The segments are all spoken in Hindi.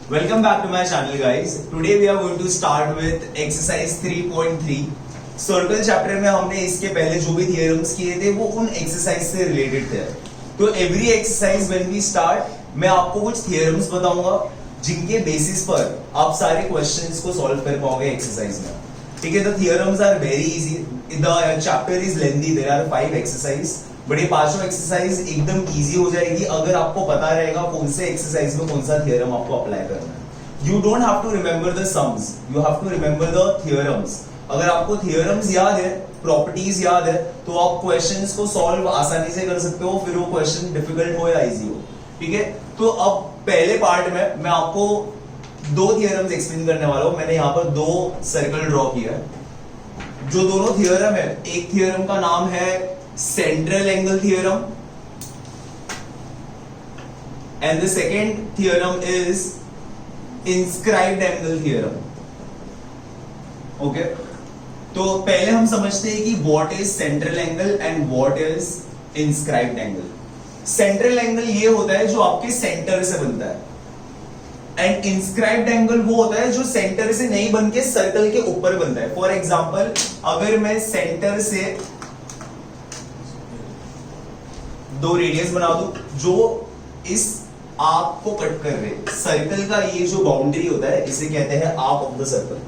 Welcome back to my channel guys. Today we are going to start with exercise 3.3. Circle chapter में हमने इसके पहले जो भी थियरम्स किए थे वो उन एक्सरसाइज से रिलेटेड थे. तो every exercise when we start मैं आपको कुछ थियरम्स बताऊंगा जिनके बेसिस पर आप सारे क्वेश्चंस को सॉल्व कर पाओगे एक्सरसाइज में. ठीक है, the theorems are very easy. The chapter is lengthy. There are 5 exercise, but ये पांचों एक्सरसाइज एकदम इजी हो जाएगी अगर आपको पता रहेगा कौन से एक्सरसाइज में कौन सा थियरम आपको अप्लाई करना है. You don't have to remember the sums, you have to remember the theorems. अगर आपको थियरम्स याद है, प्रॉपर्टीज याद है, तो आप क्वेश्चंस को सॉल्व आसानी से कर सकते हो, फिर वो क्वेश्चन डिफिकल्ट हो या इजी हो. ठीक है, तो अब पहले पार्ट में मैं आपको दो थियरम्स एक्सप्लेन करने वाला हूं. मैंने यहाँ पर दो सर्कल ड्रॉ किया है. जो दोनों थियरम है, एक थियरम का नाम है central angle theorem and the second theorem is inscribed angle theorem. Okay, तो पहले हम समझते हैं कि what is central angle and what is inscribed angle. Central angle ये होता है जो आपके सेंटर से बनता है, एंड इंस्क्राइब्ड एंगल वो होता है जो सेंटर से नहीं बन के सर्कल के ऊपर बनता है. फॉर एग्जांपल, अगर मैं सेंटर से दो रेडियस बना दूं जो इस आर्क को कट कर रहे, सर्कल का ये जो बाउंड्री होता है इसे कहते हैं arc of the circle,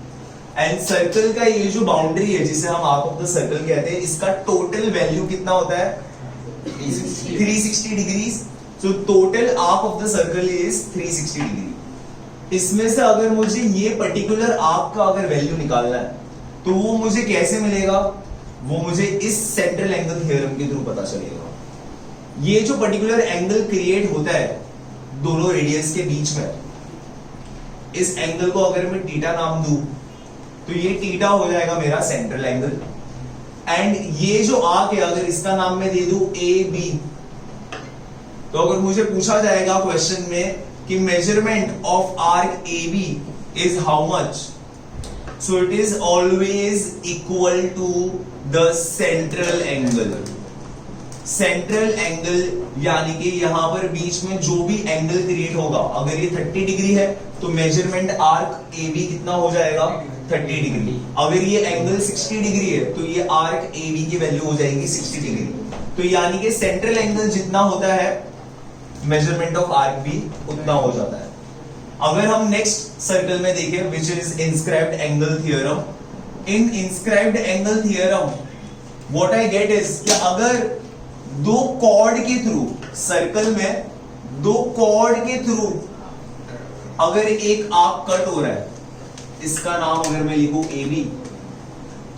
and circle का ये जो बाउंड्री है जिसे हम आर्क ऑफ द सर्कल कहते हैं, इसका टोटल वैल्यू कितना होता है? 360 degree. So total arc of the circle is 360 degree. इसमें से अगर मुझे ये पर्टिकुलर आर्क का अगर वैल्यू निकालना है तो वो मुझे कैसे मिलेगा? वो मुझे इस सेंट्रल एंगल थ्योरम के थ्रू पता चलेगा. ये जो पर्टिकुलर एंगल क्रिएट होता है दोनों रेडियस के बीच में, इस एंगल को अगर मैं थीटा नाम दूं तो ये थीटा हो जाएगा मेरा सेंट्रल एंगल. एंड ये जो आर्क है अगर इसका नाम मैं दे दूं ए बी, तो अगर मुझे पूछा जाएगा क्वेश्चन में कि measurement of arc A B is how much, so it is always equal to the central angle. Central angle यानी कि यहां पर बीच में जो भी एंगल क्रिएट होगा, अगर ये 30 डिग्री है तो मेजरमेंट आर्क ए बी कितना हो जाएगा? 30 डिग्री. अगर ये एंगल 60 डिग्री है तो ये आर्क ए बी की वैल्यू हो जाएगी 60 डिग्री. तो यानी कि सेंट्रल एंगल जितना होता है मेजरमेंट ऑफ आर्क भी उतना हो जाता है. अगर हम नेक्स्ट सर्कल में देखें which is inscribed angle theorem. In inscribed angle theorem what I get is कि अगर दो कॉर्ड के थ्रू, सर्कल में दो कॉर्ड के थ्रू अगर एक आर्क कट हो रहा है, इसका नाम अगर मैं लिखूं ए बी,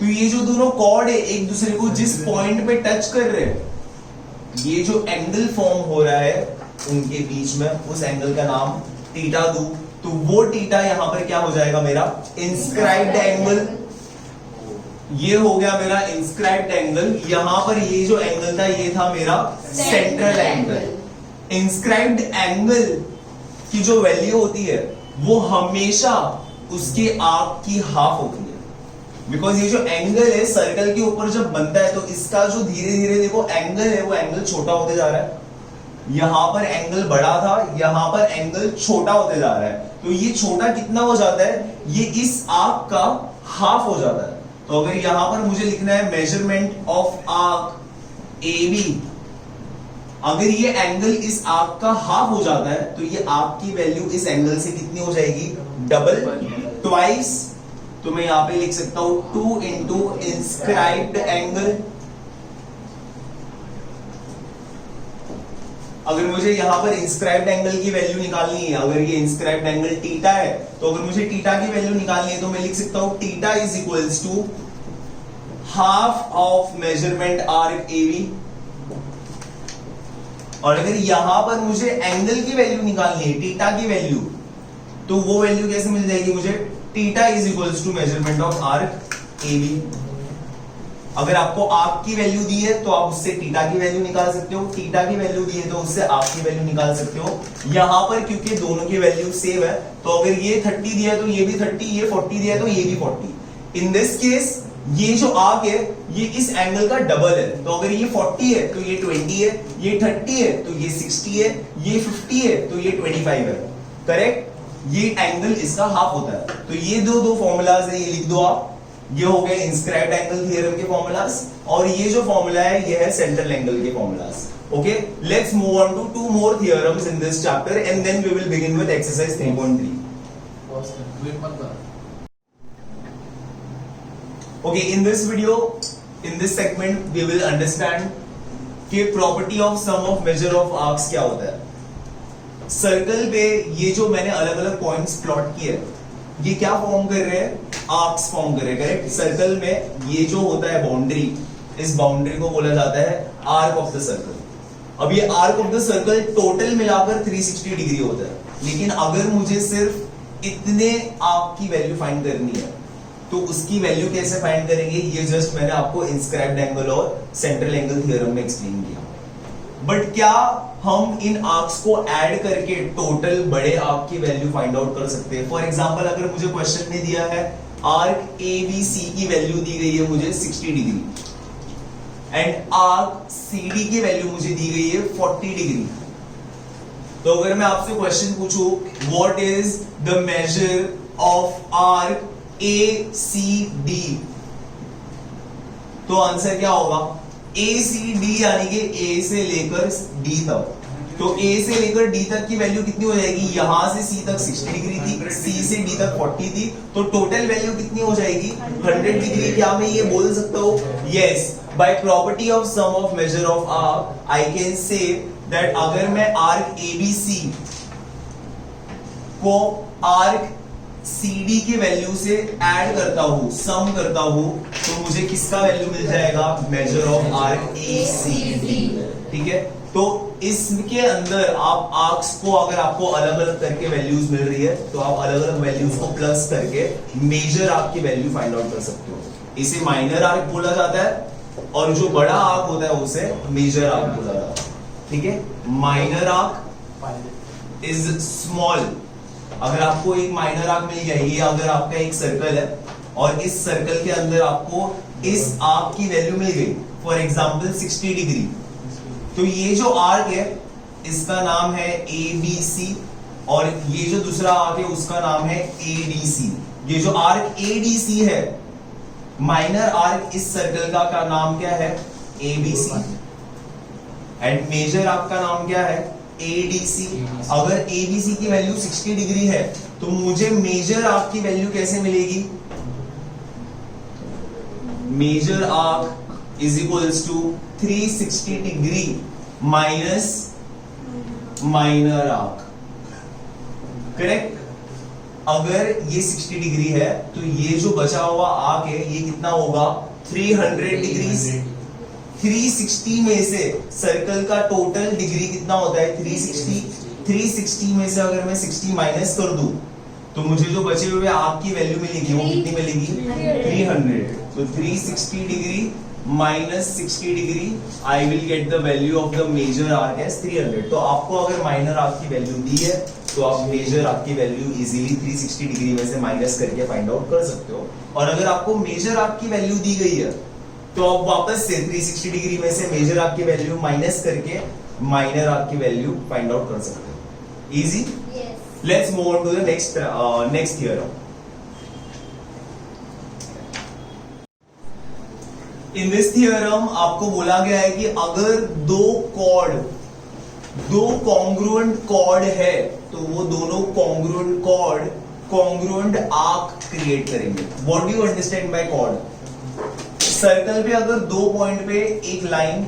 तो ये जो दोनों कॉर्ड है एक दूसरे को जिस पॉइंट पे टच कर रहे हैं, ये जो एंगल फॉर्म हो रहा है उनके बीच में, उस एंगल का नाम थीटा दूं तो वो थीटा यहां पर क्या हो जाएगा? मेरा इंस्क्राइब्ड एंगल. ये हो गया मेरा इंस्क्राइब्ड एंगल. यहां पर ये जो एंगल था ये था मेरा सेंट्रल एंगल. इंस्क्राइब्ड एंगल की जो वैल्यू होती है वो हमेशा उसके आर्क की हाफ होती है, बिकॉज ये जो एंगल है सर्कल के ऊपर जब बनता है तो इसका जो धीरे धीरे देखो एंगल है वो एंगल छोटा होते जा रहा है. यहां पर एंगल बड़ा था, यहां पर एंगल छोटा होते जा रहा है. तो ये छोटा कितना हो जाता है? ये इस आर्क का हाफ हो जाता है. तो अगर यहां पर मुझे लिखना है measurement of arc A B, अगर ये एंगल इस आर्क का हाफ हो जाता है तो ये आर्क की वैल्यू इस एंगल से कितनी हो जाएगी? Double, twice. तो मैं यहां पे लिख सकता हूं 2 इंटू इंस्क्राइब्ड एंगल. अगर मुझे यहां पर इंस्क्राइब्ड एंगल की वैल्यू निकालनी है, अगर ये इंस्क्राइब्ड एंगल थीटा है, तो अगर मुझे थीटा की वैल्यू निकालनी है तो मैं लिख सकता हूं theta is equals to half of measurement arc A B. और अगर यहां पर मुझे एंगल की वैल्यू निकालनी है, थीटा की वैल्यू, तो वो वैल्यू कैसे मिल जाएगी मुझे? Theta is equals to measurement of arc A B. अगर आपको आर्क की वैल्यू दी है तो आप उससे थीटा की वैल्यू निकाल सकते हो, थीटा की वैल्यू दी है तो उससे आर्क की वैल्यू निकाल सकते हो. यहां पर क्योंकि दोनों की वैल्यू सेम है तो अगर ये 30 दिया है तो ये भी 30, ये 40 दिया है तो ये भी 40. इन दिस केस ये जो आर्क है ये इस एंगल का डबल है. तो अगर ये 40 है तो ये 20 है, ये 30 है तो ये 60 है, ये 50 है तो ये 25 है. करेक्ट? ये एंगल इसका हाफ होता है। तो ये दो फॉर्मूलाज है, ये लिख दो आप। ये हो गए इंस्क्राइब्ड एंगल थ्योरम के फॉर्मूलाज, और ये जो फॉर्मूला है ये है सेंट्रल एंगल के formulas. Okay, let's move on to two more theorems in this chapter and then we will begin with exercise 3.3। Okay, in this video, in this segment, we will understand कि property of sum of measure of arcs क्या होता है। सर्कल पे ये जो मैंने अलग अलग पॉइंट्स प्लॉट किए, ये क्या फॉर्म कर रहे हैं? आर्क्स फॉर्म कर रहे हैं, करेक्ट। सर्कल में ये जो होता है बाउंड्री, इस बाउंड्री को बोला जाता है आर्क ऑफ द सर्कल। अब ये arc of the circle total मिलाकर 360 डिग्री होता है, लेकिन अगर मुझे सिर्फ इतने आर्क की वैल्यू फाइंड करनी है तो उसकी वैल्यू कैसे फाइंड करेंगे? ये जस्ट मैंने आपको इंस्क्राइब्ड एंगल और सेंट्रल एंगल थ्योरम में एक्सप्लेन किया। बट क्या हम इन आर्क्स को ऐड करके टोटल बड़े आर्क की वैल्यू फाइंड आउट कर सकते हैं? फॉर एग्जांपल, अगर मुझे क्वेश्चन में दिया है आर्क ए बी सी की वैल्यू दी गई है मुझे 60 degree and arc C D की वैल्यू मुझे दी गई है 40 डिग्री, तो अगर मैं आपसे क्वेश्चन पूछूं what is the measure of arc A C D, तो आंसर क्या होगा? ए सी डी यानी कि ए से लेकर डी तक। तो ए से लेकर डी तक की वैल्यू कितनी हो जाएगी? यहां से सी तक 60 डिग्री थी, सी से डी तक 40 थी, तो टोटल वैल्यू कितनी हो जाएगी? 100 डिग्री। क्या मैं ये बोल सकता हूं? Yes, by property of sum of measure of arc I can say that अगर मैं आर्क ए बी सी को आर्क CD की वैल्यू से ऐड करता हूं, सम करता हूं, तो मुझे किसका वैल्यू मिल जाएगा? Major of arc ACD। ठीक है, तो इसके अंदर आप आर्क्स को अगर आपको अलग अलग करके वैल्यूज मिल रही है तो आप अलग अलग वैल्यूज को प्लस करके मेजर आर्क की वैल्यू फाइंड आउट कर सकते हो। इसे माइनर आर्क बोला जाता है और जो बड़ा आर्क होता है उसे मेजर आर्क बोला जाता है। ठीक है, माइनर आर्क इज स्मॉल। अगर आपको एक माइनर आर्क मिल गया, ये अगर आपका एक सर्कल है और इस सर्कल के अंदर आपको इस आर्क की वैल्यू मिल गई, फॉर एग्जांपल 60 डिग्री, तो ये जो आर्क है इसका नाम है ABC और ये जो दूसरा आर्क है उसका नाम है ADC। ये जो आर्क ADC है, माइनर आर्क इस सर्कल का नाम क्या है? ABC एंड मेजर आर्क का नाम क्या है? ADC। अगर ABC की वैल्यू 60 डिग्री है तो मुझे मेजर आर्क की वैल्यू कैसे मिलेगी? Major arc is equals to 360 degree minus minor arc, correct. अगर ये 60 डिग्री है तो ये जो बचा हुआ आर्क है ये कितना होगा? 300 डिग्री। 360 में से सर्कल का टोटल डिग्री कितना होता है? 360। 360 में से अगर मैं 60 माइनस कर दूं तो मुझे जो बचे हुए आर्क की वैल्यू मिलेगी वो कितनी मिलेगी? 300। तो 360 degree minus 60 degree, I will get the value of the major arc as 300। तो आपको अगर माइनर आर्क की वैल्यू दी है तो आप मेजर आर्क की वैल्यू इजीली 360 डिग्री में से माइनस करके फाइंड आउट कर सकते हो। और अगर आपको मेजर आर्क की वैल्यू दी गई है तो आप वापस से 360 डिग्री में से मेजर आर्क की वैल्यू माइनस करके माइनर आर्क की वैल्यू फाइंड आउट कर सकते हो। Easy? Let's move on to the next theorem. इन दिस थियरम आपको बोला गया है कि अगर दो कॉन्ग्रुएंट कॉर्ड है तो वो दोनों congruent chord congruent arc create करेंगे। What do you understand by chord? Circle पे अगर दो पॉइंट पे एक लाइन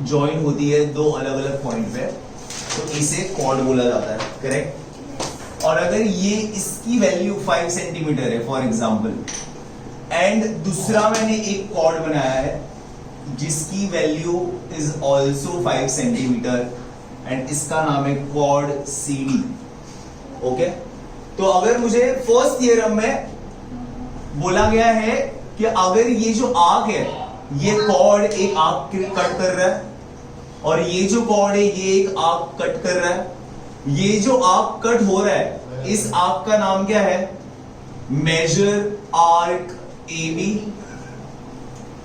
ज्वाइन होती है दो अलग अलग पॉइंट पे तो इसे कॉर्ड बोला जाता है, करेक्ट। और अगर ये इसकी वैल्यू 5 सेंटीमीटर है फॉर एग्जांपल एंड दूसरा मैंने एक कॉर्ड बनाया है जिसकी value is also 5 centimetre and इसका नाम है कॉर्ड CD। ओके, तो अगर मुझे फर्स्ट थियरम में बोला गया है कि अगर ये जो आर्क है ये कॉर्ड एक आर्क कट कर रहा है और ये जो कॉर्ड है ये एक आर्क कट कर रहा है, ये जो आर्क कट हो रहा है इस आर्क का नाम क्या है? मेजर आर्क AB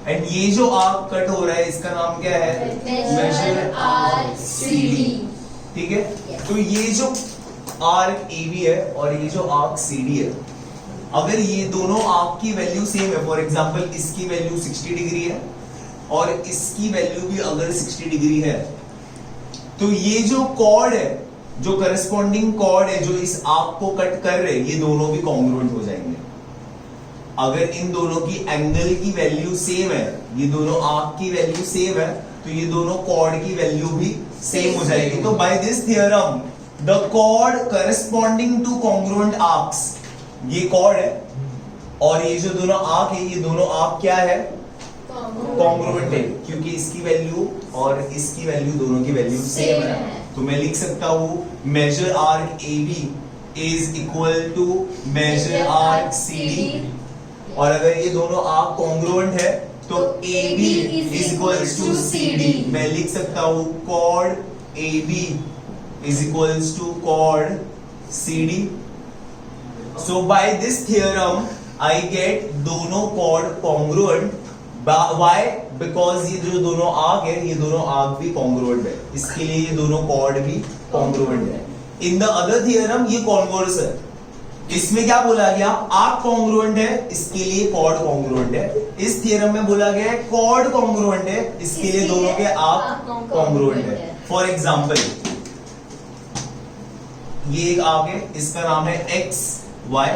एंड ये जो आर्क कट हो रहा है इसका नाम क्या है? Major arc CD। ठीक है, तो ये जो आर्क AB है और ये जो आर्क CD है, अगर ये दोनों आर्क की वैल्यू सेम है, फॉर एग्जांपल इसकी वैल्यू 60 डिग्री है और इसकी वैल्यू भी अगर 60 डिग्री है, तो ये जो कॉर्ड है, जो करस्पॉन्डिंग कॉर्ड है जो इस आर्क को कट कर रहे हैं, ये दोनों भी कॉन्ग्रुएंट हो जाएंगे। अगर इन दोनों की एंगल की वैल्यू सेम है, ये दोनों आर्क की वैल्यू सेम है, तो ये दोनों कॉर्ड की वैल्यू भी सेम हो जाएगी। तो by this theorem the chord corresponding to congruent arcs, ये कॉर्ड है और ये जो दोनों आर्क है, ये दोनों आर्क क्या है, कॉन्ग्रुएंट है, क्योंकि इसकी वैल्यू और इसकी वैल्यू दोनों की वैल्यू सेम है। तो मैं लिख सकता हूं measure arc AB is equal to major arc CD, और अगर ये दोनों आर्क कॉन्ग्रुएंट है तो AB is equals to CD। मैं लिख सकता हूं chord AB is equals to chord CD। So by this theorem I get दोनों कॉर्ड कॉन्ग्रुएंट। Why? Because ये जो दोनों आर्क है, ये दोनों आर्क भी कॉन्ग्रुएंट है, इसके लिए ये दोनों कॉर्ड भी कॉन्ग्रुएंट है। इन द अदर थियरम ये कॉन्वर्स है, इसमें क्या बोला गया, आर्क कॉन्ग्रुएंट है, इसके लिए कॉर्ड कॉन्ग्रुएंट है। इस थियरम में बोला गया है कॉर्ड कॉन्ग्रुएंट है, इसके लिए दोनों के आर्क कॉन्ग्रुएंट है। फॉर एग्जांपल ये एक आर्क है, इसका नाम है XY,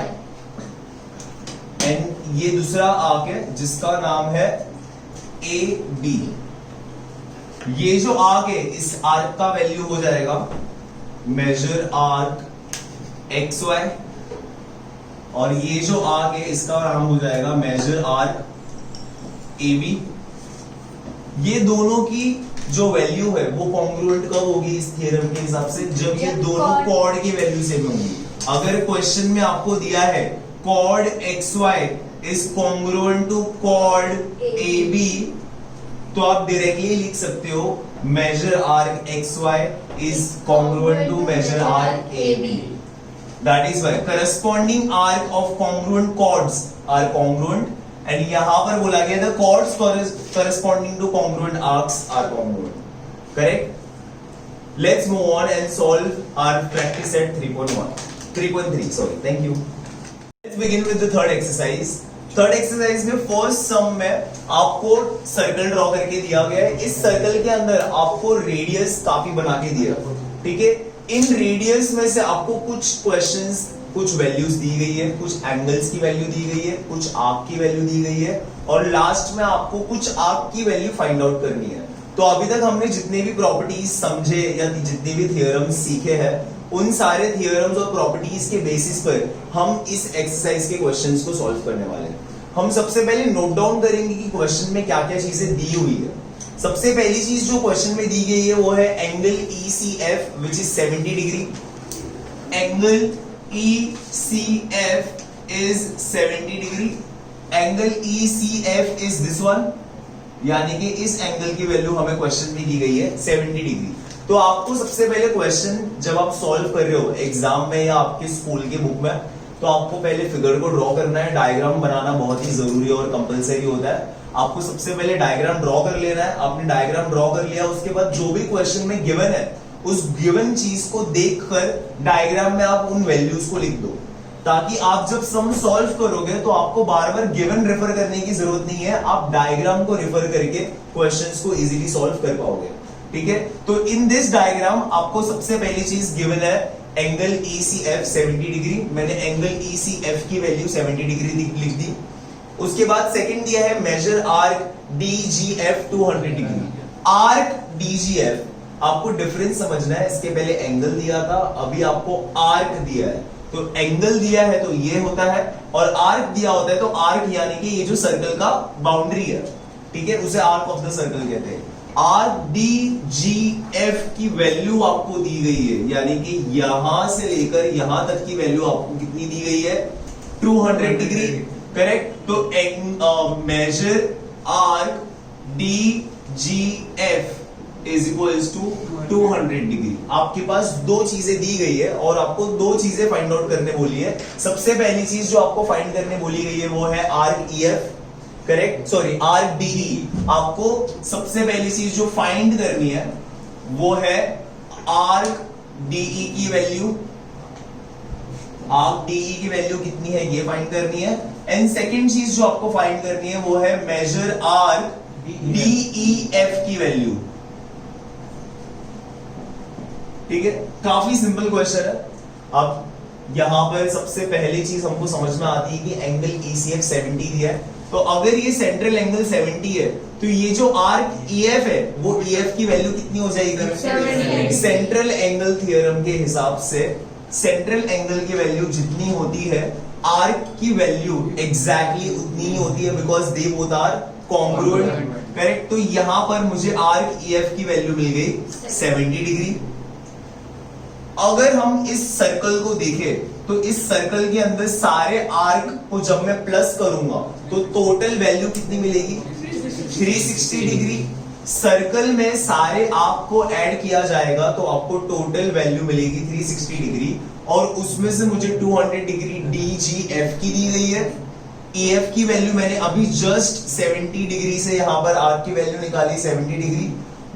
एंड ये दूसरा आर्क है जिसका नाम है AB। ये जो आर्क है, इस आर्क का वैल्यू हो जाएगा मेजर आर्क XY, और ये जो आर्क है इसका नाम हो जाएगा मेजर आर्क AB। ये दोनों की जो वैल्यू है वो कॉन्ग्रुएंट कब होगी इस थ्योरम के हिसाब से, जब ये दोनों कॉर्ड की वैल्यू सेम होंगी। अगर क्वेश्चन में आपको दिया है chord XY is congruent to chord AB, तो आप डायरेक्टली लिख सकते हो major arc XY is congruent to major arc AB। That is why corresponding arc of congruent chords are congruent, and यहां पर बोला गया the chords corresponding to congruent arcs are congruent. Correct. Let's move on and solve our practice set 3.3 sorry, thank you. Let's begin with the third exercise. Third exercise में फर्स्ट सम में आपको सर्कल ड्रॉ करके दिया गया है। इस सर्कल के अंदर आपको रेडियस काफी बना के दिया, ठीक है। इन रेडियस में से आपको कुछ क्वेश्चंस, कुछ वैल्यूज दी गई है, कुछ एंगल्स की वैल्यू दी गई है, कुछ आर्क की वैल्यू दी गई है, और लास्ट में आपको कुछ आर्क की वैल्यू फाइंड आउट करनी है। तो अभी तक हमने जितने भी प्रॉपर्टीज समझे या जितने भी थ्योरम्स सीखे हैं, उन सारे थ्योरम्स और प्रॉपर्टीज के बेसिस पर हम इस एक्सरसाइज के क्वेश्चंस को सॉल्व करने वाले हैं। हम सबसे पहले नोट डाउन करेंगे कि क्वेश्चन में क्या क्या चीजें दी हुई है। सबसे पहली चीज जो क्वेश्चन में दी गई है वो है angle ECF which is 70 degree. Angle ECF is 70 degree. Angle ECF is this one, यानी कि इस एंगल की वैल्यू हमें क्वेश्चन में दी गई है 70 डिग्री। तो आपको सबसे पहले क्वेश्चन जब आप सॉल्व कर रहे हो एग्जाम में या आपके स्कूल के बुक में, तो आपको पहले फिगर को ड्रॉ करना है। डायग्राम बनाना बहुत ही जरूरी और कंपलसरी होता है। आपको सबसे पहले डायग्राम ड्रॉ कर लेना है। आपने डायग्राम ड्रॉ कर लिया, उसके बाद जो भी क्वेश्चन में गिवन है उस गिवन चीज को देखकर डायग्राम में आप उन वैल्यूज को लिख दो, ताकि आप जब सम सॉल्व करोगे तो आपको बार बार गिवन रेफर करने की जरूरत नहीं है। आप डायग्राम को रेफर करके क्वेश्चंस को इजीली सॉल्व कर पाओगे, ठीक है। तो इन दिस डायग्राम आपको सबसे पहली चीज गिवन है एंगल ECF 70 डिग्री। मैंने एंगल ECF की वैल्यू 70 डिग्री लिख दी। उसके बाद सेकंड दिया है major arc DGF 200 degree. Arc DGF, आपको डिफरेंस समझना है। इसके पहले एंगल दिया था, अभी आपको आर्क दिया है। तो एंगल दिया है तो ये होता है, और आर्क दिया होता है तो आर्क यानी कि ये जो सर्कल का बाउंड्री है, ठीक है, उसे आर्क ऑफ द सर्कल कहते हैं। आर्क DGF की वैल्यू आपको दी गई है, यानी कि यहां से लेकर यहां तक की वैल्यू आपको कितनी दी गई है, 200 डिग्री, करेक्ट। तो measure arc DGF is equals to 200 degree. आपके पास दो चीजें दी गई है और आपको दो चीजें फाइंड आउट करने बोली है। सबसे पहली चीज जो आपको फाइंड करने बोली गई है वो है arc EF, correct, sorry arc DE। आपको सबसे पहली चीज जो फाइंड करनी है वो है आर्क DE की वैल्यू, आर्क डीई की वैल्यू कितनी है ये फाइंड करनी है। एंड सेकंड चीज जो आपको फाइंड करनी है वो है मेजर आर्क डीईएफ की वैल्यू। ठीक है, काफी सिंपल क्वेश्चन है। अब यहां पर सबसे पहली चीज हमको समझ में आती है कि एंगल ईसीएफ 70 दिया है, तो अगर ये सेंट्रल एंगल 70 है तो ये जो आर्क ईएफ है वो ईएफ की वैल्यू कितनी हो जाएगी? सेंट्रल एंगल थ्योरम के हिसाब से सेंट्रल एंगल की वैल्यू जितनी होती है आर्क की वैल्यू एग्जैक्टली उतनी ही होती है, because they both are congruent. Correct, तो यहां पर मुझे आर्क ईएफ की वैल्यू मिल गई 70 डिग्री। अगर हम इस सर्कल को देखें तो इस सर्कल के अंदर सारे आर्क को जब मैं प्लस करूंगा तो टोटल वैल्यू कितनी मिलेगी? 360 डिग्री। सर्कल में सारे आर्क को ऐड किया जाएगा तो आपको टोटल वैल्यू मिलेगी 360 डिग्री, और उसमें से मुझे 200 डिग्री डीजीएफ की दी गई है। ईएफ की वैल्यू मैंने अभी जस्ट 70 डिग्री से यहां पर आर्क की वैल्यू निकाली 70 डिग्री।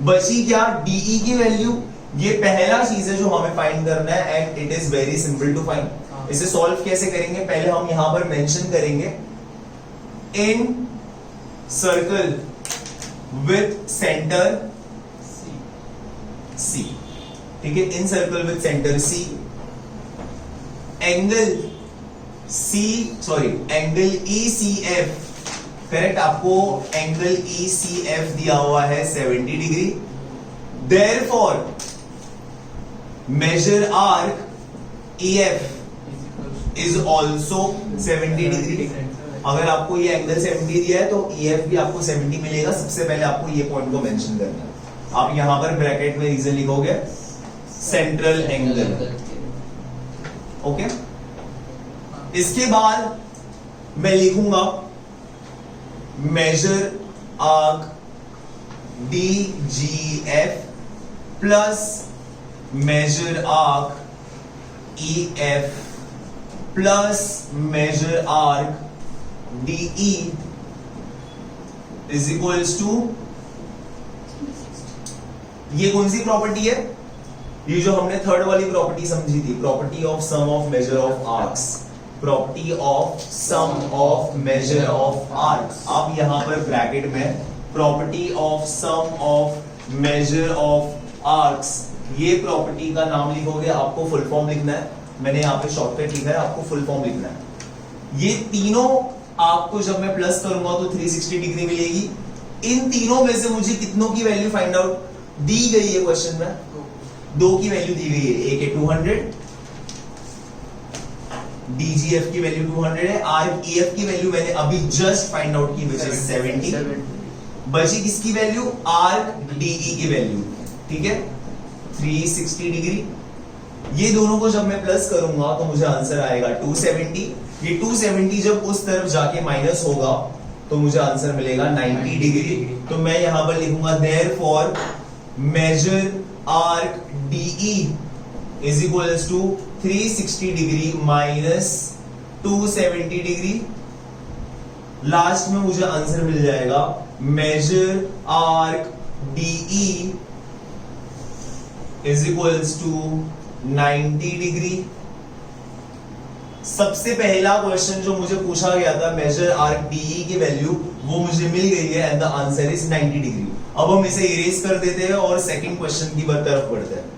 बची क्या? डीई की वैल्यू। ये पहला चीज है जो हमें फाइंड करना है and it is very simple to find. इसे सॉल्व कैसे करेंगे? पहले हम यहां पर मेंशन करेंगे in circle with center C. ठीक है, in circle with center C angle angle ECF. Correct, आपको एंगल ईसीएफ दिया हुआ है 70 degree. Therefore measure arc EF is also 70 degree. अगर आपको ये एंगल 70 दिया है तो EF भी आपको 70 मिलेगा। सबसे पहले आपको ये पॉइंट को मेंशन करना है। आप यहां पर ब्रैकेट में रीजन लिखोगे सेंट्रल एंगल। ओके, इसके बाद मैं लिखूंगा measure arc DGF plus measure arc EF plus measure arc DE is equals to, ये कौन सी प्रॉपर्टी है? ये जो हमने थर्ड वाली प्रॉपर्टी समझी थी, property of sum of measure of arcs. Property of sum of measure of arcs. आप यहां पर ब्रैकेट में property of sum of measure of arcs, ये प्रॉपर्टी का नाम लिखोगे। आपको फुल फॉर्म लिखना है, मैंने यहाँ पे शॉर्टकट लिखा है, आपको फुल फॉर्म लिखना है। ये तीनों आपको जब मैं प्लस करूंगा तो 360 डिग्री मिलेगी। इन तीनों में से मुझे कितनों की वैल्यू फाइंड आउट दी गई है क्वेश्चन में? 2 की वैल्यू दी गई है। एक है 200, डीजीएफ की वैल्यू 200 है, आर्क ईएफ की वैल्यू मैंने अभी जस्ट फाइंड आउट की विच इज 70। बची किसकी वैल्यू? आर्क डीई की वैल्यू। ठीक है, 360 डिग्री। ये दोनों को जब मैं प्लस करूंगा तो मुझे आंसर आएगा 270। ये 270 जब उस तरफ जाके माइनस होगा तो मुझे आंसर मिलेगा 90 डिग्री। तो मैं यहां पर लिखूंगा therefore measure arc DE is equals to 360 degree minus 270 degree. Last में मुझे आंसर मिल जाएगा measure arc DE is equals to 90 degree. सबसे पहला क्वेश्चन जो मुझे पूछा गया था मेजर आर्क डीई की वैल्यू, वो मुझे मिल गई है and the answer is 90 degree. अब हम इसे इरेज कर देते हैं और सेकंड क्वेश्चन की तरफ बढ़ते हैं।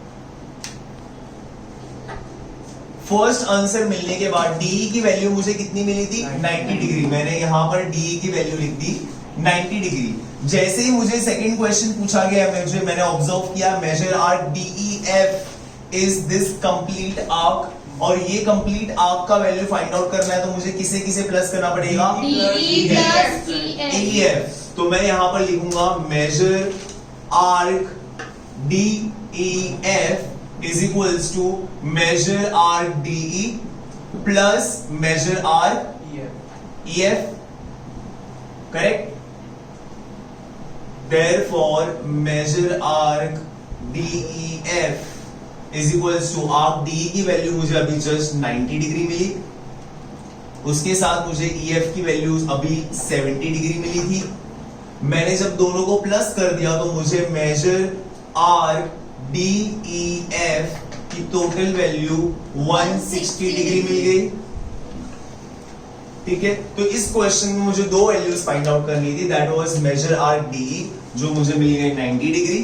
फर्स्ट आंसर मिलने के बाद डीई की वैल्यू मुझे कितनी मिली थी? 90 डिग्री। मैंने यहां पर डीई की वैल्यू लिख दी 90 डिग्री। जैसे ही मुझे सेकंड क्वेश्चन पूछा गया, मैंने ऑब्जर्व किया measure arc DEF is this complete arc, और ये कंप्लीट आर्क का वैल्यू फाइंड आउट करना है तो मुझे किसे किसे प्लस करना पड़ेगा? डीईएफ। तो मैं यहां पर लिखूंगा measure arc DEF is equals to major arc DE plus measure arc EF. Correct, therefore measure arc DEF is equals to arc DE की वैल्यू मुझे अभी जस्ट 90 डिग्री मिली, उसके साथ मुझे EF की वैल्यू अभी 70 डिग्री मिली थी। मैंने जब दोनों को प्लस कर दिया तो मुझे मेजर आर्क DEF कि टोटल वैल्यू 160 डिग्री मिल गई। ठीक है, तो इस क्वेश्चन में मुझे दो वैल्यूज फाइंड आउट करनी थी, that was measure arc D जो मुझे मिल गई 90 डिग्री,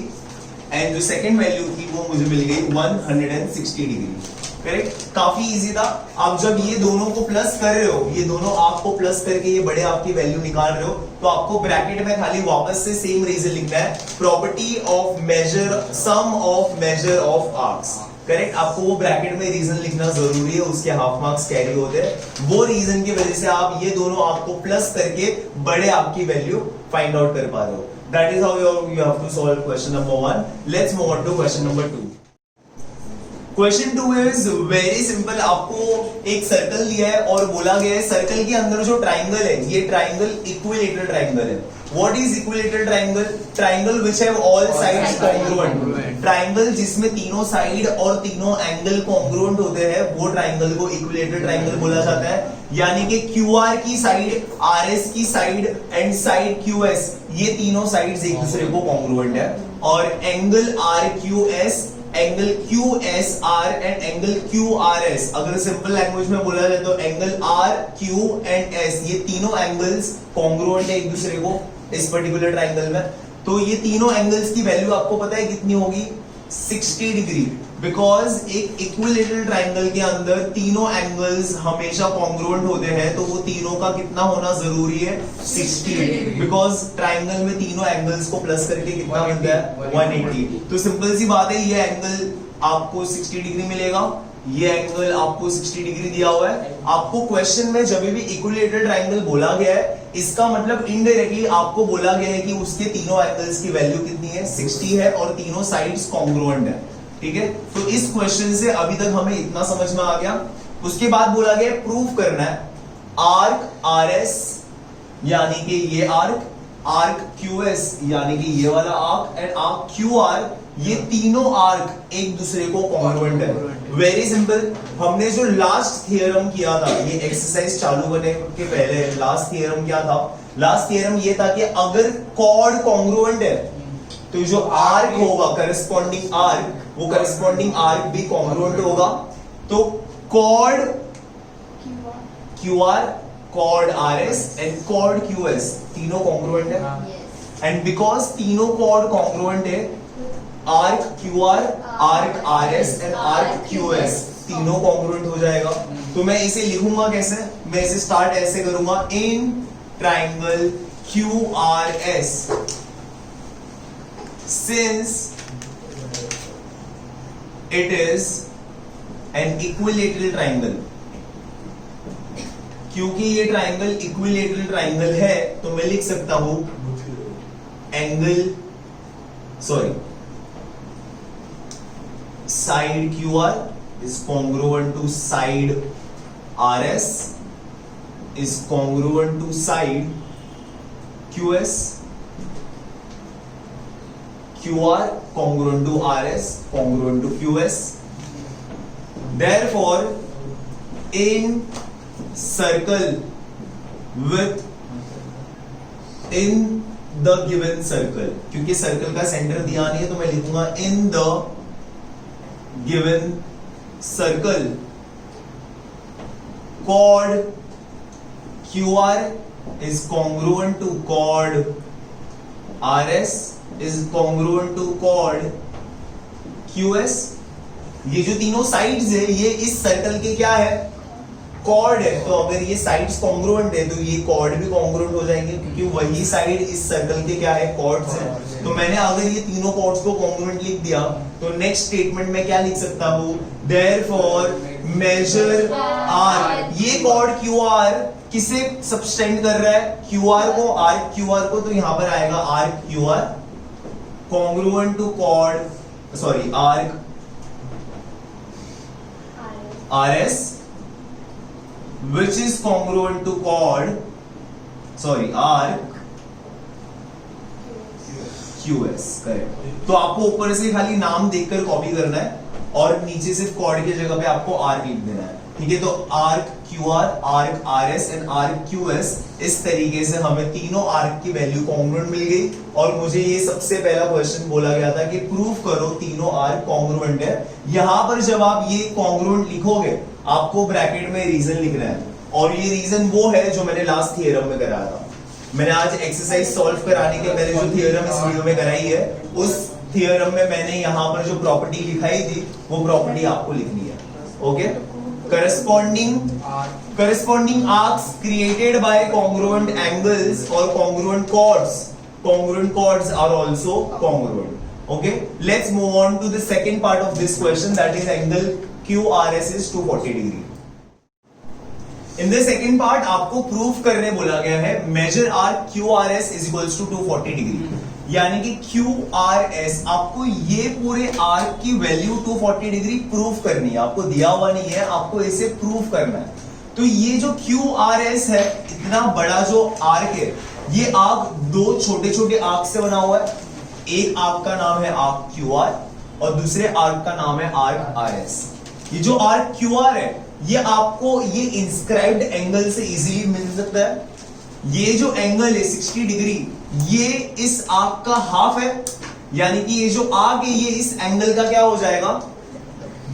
एंड जो सेकंड वैल्यू थी वो मुझे मिल गई 160 डिग्री। करेक्ट, काफी इजी था। आप जब ये दोनों को प्लस कर रहे हो, ये दोनों आर्क को प्लस करके ये बड़े आर्क की वैल्यू निकाल रहे हो, तो आपको ब्रैकेट में खाली वापस से सेम रीजन लिखना है, property of measure, sum of measure of arcs. Correct, आपको वो ब्रैकेट में रीजन लिखना जरूरी है, उसके हाफ मार्क्स कैरी होते हैं। वो रीजन की वजह से आप ये दोनों आपको प्लस करके बड़े आपकी वैल्यू फाइंड आउट कर पा रहे हो। That is how you have to solve question number 1. Let's move on to question number 2. Question 2 is very simple. आपको एक सर्कल दिया है और बोला गया है सर्कल के अंदर जो ट्राइंगल है, ये ट्राइंगल इक्विलेटरल ट्राइंगल है। What is equilateral triangle? Triangle which have all sides congruent. Triangle जिसमें तीनों साइड और तीनों एंगल कॉन्ग्रुएंट होते हैं, वो ट्राइंगल को इक्विलेटरल ट्राइंगल बोला जाता है। यानी कि QR की साइड, RS की साइड एंड साइड QS, ये तीनों साइड्स एक दूसरे को कॉन्ग्रुएंट है। और angle RQS, angle QSR and angle QRS, अगर सिंपल लैंग्वेज में बोला जाए तो एंगल RQ एंड S, ये तीनों एंगल्स कॉन्ग्रुएंट है एक दूसरे को इस पर्टिकुलर ट्राइंगल में। तो ये तीनों एंगल्स की वैल्यू आपको पता है कितनी होगी? 60 डिग्री। बिकॉज एक इक्विलेटरल ट्राइंगल के अंदर तीनों एंगल्स हमेशा कॉन्ग्रुएंट होते हैं, तो वो तीनों का कितना होना जरूरी है? 60। बिकॉज ट्राइंगल में तीनों एंगल्स को प्लस करके कितना मिलता है? 180। तो सिंपल सी बात है, ये एंगल आपको 60 डिग्री मिलेगा, ये एंगल आपको 60 डिग्री दिया हुआ है। आपको क्वेश्चन में जब भी इक्विलेटरल ट्राइंगल बोला गया है, इसका मतलब इनडायरेक्टली आपको बोला गया है कि उसके तीनों एंगल्स की वैल्यू कितनी है? 60 है और तीनों साइड्स कॉन्ग्रुएंट है। ठीक है, तो इस क्वेश्चन से अभी तक हमें इतना समझ में आ गया। उसके बाद बोला गया प्रूव करना है आर्क RS यानी कि ये आर्क QS यानी कि ये वाला आर्क एंड आर्क QR, ये तीनों आर्क एक दूसरे को कॉन्ग्रुएंट है। वेरी सिंपल, हमने जो लास्ट थियरम किया था, ये एक्सरसाइज चालू करने के पहले लास्ट थियरम क्या था? लास्ट थियरम ये था कि अगर कॉर्ड कॉन्ग्रुएंट है तो जो आर्क होगा करस्पॉन्डिंग आर्क, वो करस्पॉन्डिंग आर्क भी कॉन्ग्रुएंट होगा। तो chord QR, chord RS and chord QS तीनों कॉन्ग्रुएंट है। एंड बिकॉज तीनों कॉर्ड कॉन्ग्रुएंट है, arc QR, arc RS and arc QS तीनों कॉन्ग्रुएंट हो जाएगा। तो मैं इसे लिखूंगा कैसे? मैं इसे स्टार्ट ऐसे करूंगा, इन triangle QRS since it is an equilateral triangle, क्योंकि ये ट्राइंगल इक्विलेटरल ट्राइंगल है, तो मैं लिख सकता हूं side QR is congruent to side RS is congruent to side QS, QR congruent to RS congruent to QS. Therefore, in circle with in the given circle, क्योंकि सर्कल का सेंटर दिया नहीं है तो मैं लिखूंगा in the given circle, chord QR is congruent to chord RS is congruent to chord QS। ये जो तीनों साइड्स है, ये इस सर्कल के क्या है? कॉर्ड है। तो अगर ये साइड्स कॉन्ग्रुएंट है तो ये कॉर्ड भी कॉन्ग्रुएंट हो जाएंगे, क्योंकि वही साइड इस सर्कल के क्या है? कॉर्ड्स है। तो मैंने अगर ये तीनों कॉर्ड्स को कॉन्ग्रुएंट लिख दिया, तो नेक्स्ट स्टेटमेंट में क्या लिख सकता हूं? देयरफॉर मेजर आर, ये कॉर्ड QR किसे सबस्टेंड कर रहा है? QR को, आर्क QR को, तो यहां पर आएगा arc QR congruent to chord, arc RS which is congruent to chord, arc QS। Correct. तो आपको ऊपर से खाली नाम देखकर कॉपी करना है। और नीचे सिर्फ कॉर्ड की जगह पे आपको आर्क लिख देना है, ठीक है। तो arc Q arc R S and arc Q S, इस तरीके से हमें तीनों आर्क की वैल्यू कॉन्ग्रुएंट मिल गई। और मुझे ये सबसे पहला क्वेश्चन बोला गया था कि प्रूव करो तीनों आर्क कॉन्ग्रुएंट है। यहां पर जब आप ये कॉन्ग्रुएंट लिखोगे आपको ब्रैकेट में रीजन लिखना है, और ये रीजन वो है जो मैंने लास्ट थियरम में कराया था। मैंने आज एक्सरसाइज सॉल्व कराने के पहले जो थियरम इस वीडियो में कराई है, उस थियरम में मैंने यहाँ पर जो प्रॉपर्टी लिखाई थी वो प्रॉपर्टी आपको लिखनी है, okay. corresponding arcs created by congruent angles or congruent chords are also congruent, okay. Let's move on to the second part of this question, that is angle QRS is 240 degree. In the second part आपको प्रूफ करने बोला गया है measure arc QRS is equals to 240 degree, यानी कि QRS आपको ये पूरे आर्क की वैल्यू 240 डिग्री प्रूफ करनी है। आपको दिया हुआ नहीं है, आपको इसे प्रूफ करना है। तो ये जो QRS है, इतना बड़ा जो आर्क है, ये आर्क दो छोटे छोटे आर्क से बना हुआ है। एक आर्क का नाम है आर्क QR और दूसरे आर्क का नाम है आर्क RS। ये जो आर्क QR है, ये आपको ये इंस्क्राइब्ड एंगल से इजीली मिल सकता है। ये जो एंगल है 60 डिग्री, ये इस आर्क का हाफ है, यानी कि ये जो आर्क है ये इस एंगल का क्या हो जाएगा,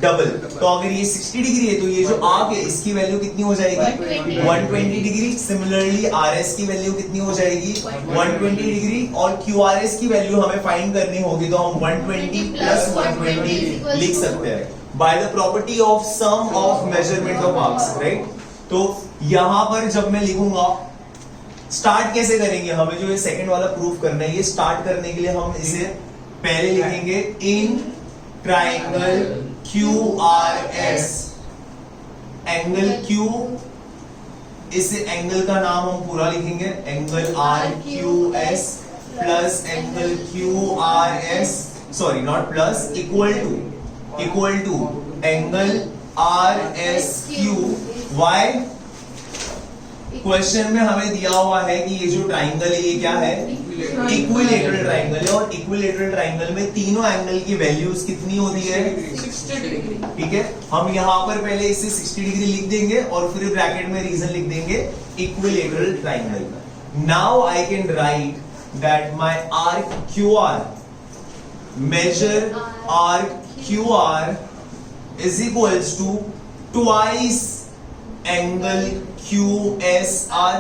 डबल। तो अगर ये 60 डिग्री है तो ये जो आर्क है इसकी वैल्यू कितनी हो जाएगी, 120 डिग्री। सिमिलरली RS की वैल्यू कितनी हो जाएगी, 120 डिग्री। और QRS की वैल्यू हमें फाइंड करनी होगी, तो हम 120 प्लस 120 लिख सकते हैं by the property of sum of measurement of arcs, right. तो यहां पर जब मैं लिखूंगा, स्टार्ट कैसे करेंगे, हमें जो ये सेकंड वाला प्रूफ करना है, ये स्टार्ट करने के लिए हम इसे पहले लिखेंगे in triangle QRS, angle Q, इस एंगल का नाम हम पूरा लिखेंगे angle RQS plus angle QRS, sorry not plus, equal to angle RSQ। Why, question में हमें दिया हुआ है कि ये जो ट्राइंगल है ये क्या है, इक्विलेटरल ट्राइंगल है। और इक्विलेटरल ट्राइंगल में तीनों एंगल की वैल्यूज कितनी होती है, 60 डिग्री, ठीक है। हम यहाँ पर पहले इसे 60 डिग्री लिख देंगे और फिर ब्रैकेट में रीजन लिख देंगे equilateral triangle. Now I can write that my arc QR, measure arc QR is equals to twice angle QSR।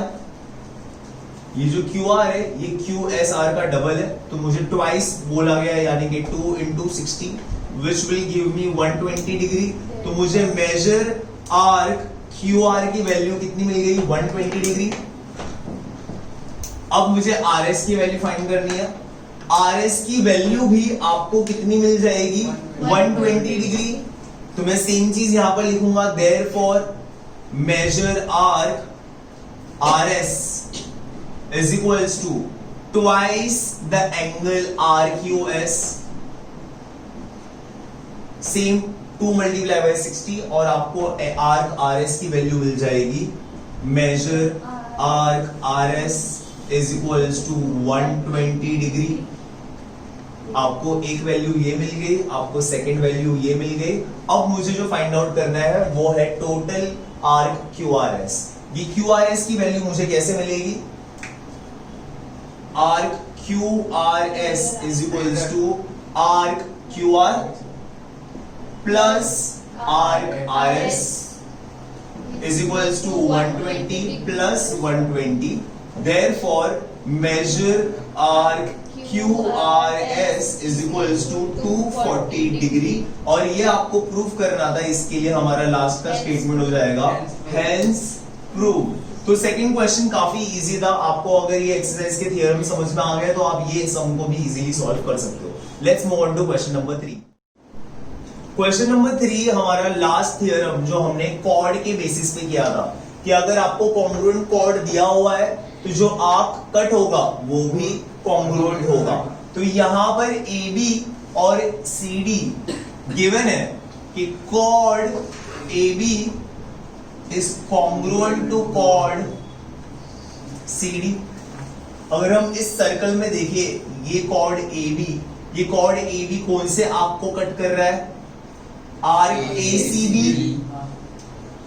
ये जो QR है ये QSR का डबल है, तो मुझे ट्वाइस बोला गया है, यानी कि 2 into 60 which will give me 120 degree. तो मुझे मेजर आर्क QR की वैल्यू कितनी मिल गई, 120 डिग्री। अब मुझे RS की वैल्यू फाइंड करनी है। RS की वैल्यू भी आपको कितनी मिल जाएगी, 120 डिग्री। तो मैं सेम चीज यहां पर लिखूंगा, therefore measure arc RS is equals to twice the angle RQS, same 2 multiply by 60, और आपको आर्क RS की वैल्यू मिल जाएगी, measure arc RS is equals to 120 degree. आपको एक वैल्यू ये मिल गई, आपको सेकंड वैल्यू ये मिल गई। अब मुझे जो फाइंड आउट करना है वो है टोटल आर्क QRS। ये QRS की वैल्यू मुझे कैसे मिलेगी, arc QRS is equals to arc QR plus arc RS is equals to 120 plus 120. Therefore, measure arc QRS is equals to 240 degree. और ये आपको प्रूफ करना था, इसके लिए हमारा लास्ट का स्टेटमेंट हो जाएगा hence prove। तो सेकंड क्वेश्चन काफी इजी था। आपको अगर ये एक्सरसाइज के थ्योरम समझ में आ गए तो आप ये सम को भी इजीली सॉल्व कर सकते हो। Let's move on to question number 3। Question number 3 हमारा लास्ट थ्योरम जो हमने कॉर्ड के बेसिस पे किया था, कि अगर आपको कॉन्ग्रुएंट कॉर्ड दिया हुआ है तो जो आर्क कट होगा वो भी कॉन्ग्रुएंट होगा। तो यहां पर AB और CD गिवन है कि chord AB is congruent to chord CD। अगर हम इस सर्कल में देखिए, ये कॉर्ड AB कौन से आर्क को कट कर रहा है, आर्क ACB।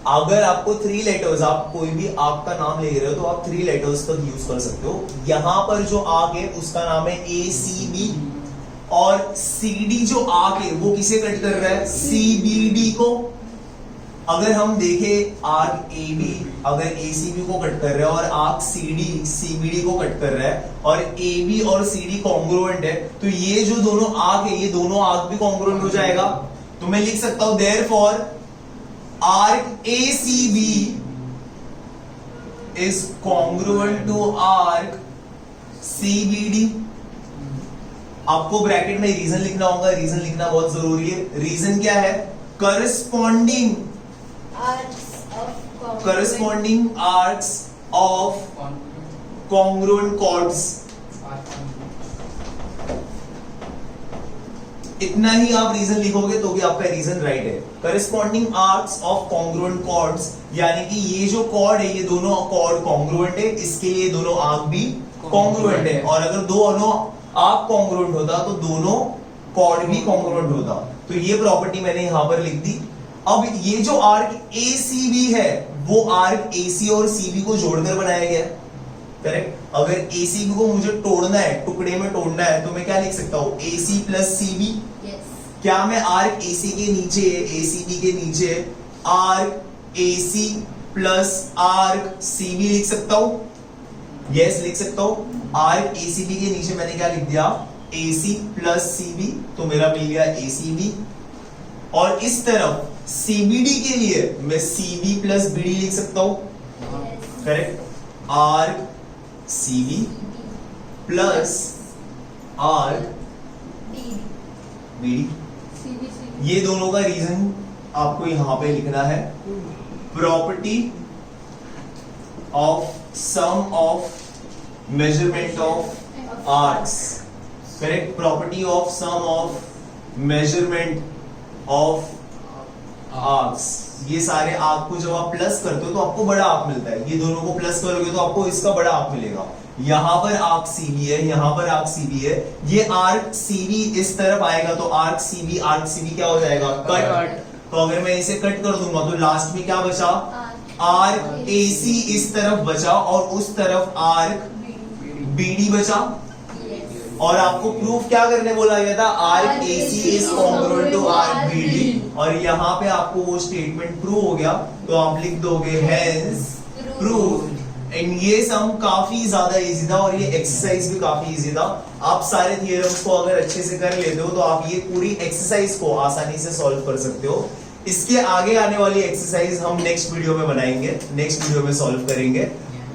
अगर आपको 3 लेटर्स, आप कोई भी आर्क का नाम ले रहे हो तो आप 3 लेटर्स तक यूज कर सकते हो। यहां पर जो आर्क है उसका नाम है ACB, और CD जो आर्क है वो किसे कट कर रहा है? CBD को। अगर हम देखें आर्क AB अगर ACB को कट कर रहा है और आर्क CD CBD को कट कर रहा है और AB और CD कॉन्ग्रुएंट है, तो ये जो दोनों आर्क है ये दोनों आर्क भी कॉन्ग्रुएंट हो जाएगा। तो मैं लिख सकता हूं therefore arc ACB is congruent to arc CBD। आपको ब्रैकेट में रीजन लिखना होगा, रीजन लिखना बहुत जरूरी है। रीजन क्या है? Corresponding arcs of congruent chords. इतना ही आप रीजन लिखोगे तो भी आपका रीजन राइट है। Corresponding arcs of congruent chords, यानी कि ये जो कॉर्ड है ये दोनों कॉर्ड कॉन्ग्रुएंट है, इसके लिए दोनों आर्क भी कॉन्ग्रुएंट है। और अगर दोनों आर्क कॉन्ग्रुएंट होता तो दोनों कॉर्ड भी कॉन्ग्रुएंट होता। तो ये प्रॉपर्टी मैंने यहां पर लिख दी। अब ये जो आर्क ACB है वो आर्क AC और CB को जोड़कर बनाया गया, करेक्ट। अगर ACB को मुझे तोड़ना है, टुकड़े में तोड़ना है, तो मैं क्या लिख सकता हूं? AC plus CB। क्या मैं आर्क AC के नीचे ACB के नीचे arc AC plus arc CB लिख सकता हूं? यस, लिख सकता हूं। आर्क ACB के नीचे मैंने क्या लिख दिया? AC प्लस CB, तो मेरा मिल गया ACB। और इस तरफ CBD के लिए मैं CB प्लस BD लिख सकता हूं, correct. Arc CB plus arc BD, ये दोनों का रीजन आपको यहां पे लिखना है। Property of sum of measurement of arcs, correct. Property of sum of measurement of arcs. ये सारे आर्क को जब आप प्लस करते हो तो आपको बड़ा आर्क मिलता है। ये दोनों को प्लस करोगे तो आपको इसका बड़ा आर्क मिलेगा। यहां पर आर्क CB है, यहां पर आर्क CB है। ये आर्क CB इस तरफ आएगा तो आर्क CB क्या हो जाएगा? कट। तो अगर मैं इसे कट कर दूंगा तो लास्ट में क्या बचा? आर्क AC इस तरफ बचा और उस तरफ आर्क BD बचा। और आपको प्रूफ क्या करने बोला गया था? Arc AC is congruent to arc BD। और यहाँ पे आपको वो स्टेटमेंट प्रूव हो गया तो आप लिख दोगे हेंस प्रूव्ड। एंड ये सम काफी ज्यादा इजी था और ये एक्सरसाइज भी काफी इजी था। आप सारे थियरम्स को अगर अच्छे से कर लेते हो तो आप ये पूरी एक्सरसाइज को आसानी से सॉल्व कर सकते हो। इसके आगे आने वाली एक्सरसाइज हम नेक्स्ट वीडियो में बनाएंगे, नेक्स्ट वीडियो में सॉल्व करेंगे।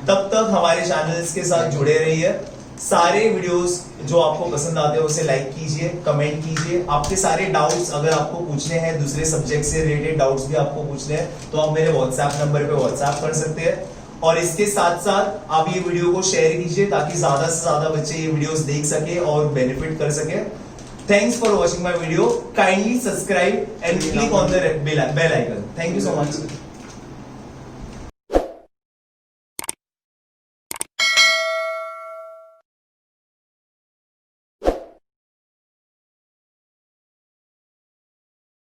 तब तक हमारे चैनल्स के साथ जुड़े रहिए। सारे वीडियोस जो आपको पसंद आते हैं उसे लाइक कीजिए, कमेंट कीजिए। आपके सारे डाउट्स अगर आपको पूछने हैं, दूसरे सब्जेक्ट से रिलेटेड डाउट्स भी आपको पूछने हैं तो आप मेरे व्हाट्सएप नंबर पे व्हाट्सएप कर सकते हैं। और इसके साथ साथ आप ये वीडियो को शेयर कीजिए ताकि ज्यादा से ज्यादा बच्चे ये वीडियोस देख सके और बेनिफिट कर सके। Thanks for watching my video. Kindly subscribe and click on the bell icon. Thank you so much.